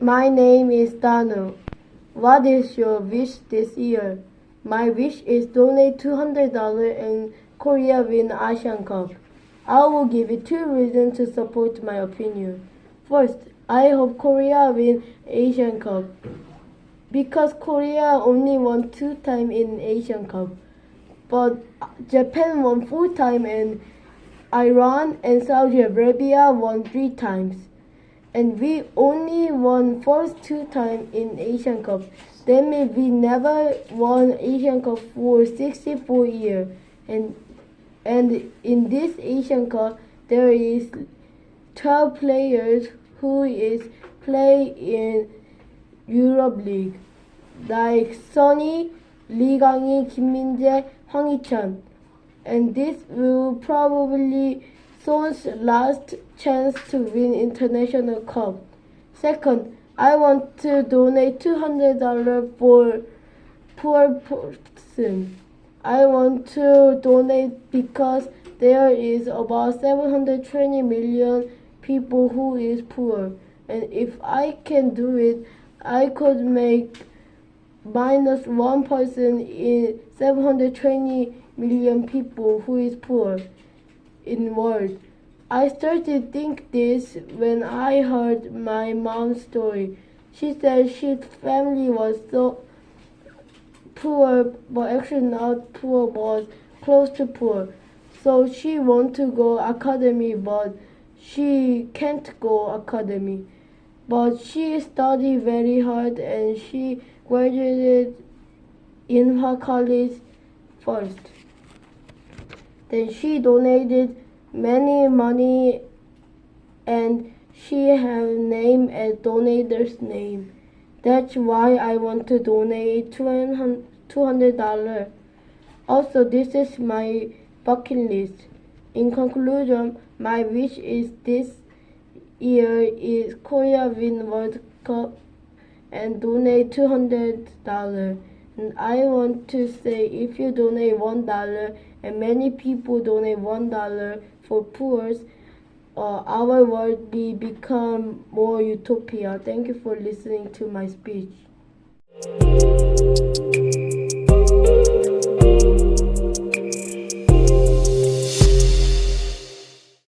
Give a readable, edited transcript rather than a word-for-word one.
my name is Danu. What is your wish this year? My wish is donate $200 and Korea win Asian Cup. I will give you 2 reasons to support my opinion. First, I hope Korea win Asian Cup because Korea only won 2 times in Asian Cup, but Japan won 4 times and Iran and Saudi Arabia won 3 times. And we only won first 2 times in Asian Cup. That means we never won Asian Cup for 64 years. And in this Asian Cup, there is 12 players who is play in Europe League, like Sonny, Lee Gang-hee, Kim Min-jae, Hwang Hee-chan. And this will probably Seoul's last chance to win international cup. Second, I want to donate $200 for poor person. I want to donate because there is about 720 million people who is poor. And if I can do it, I could make minus 1 person in 720 million people who is poor in the world. I started to think this when I heard my mom's story. She said her family was so poor, but actually not poor, but close to poor. So she want to go academy, but she can't go academy. But she studied very hard and she graduated in her college first. Then she donated many money and she have name as donator's name. That's why I want to donate $200. Also, this is my bucket list. In conclusion, my wish is this year is Korea win World Cup and donate $200. And I want to say if you donate $1 and many people donate $1 for poor, our world will become more utopia. Thank you for listening to my speech.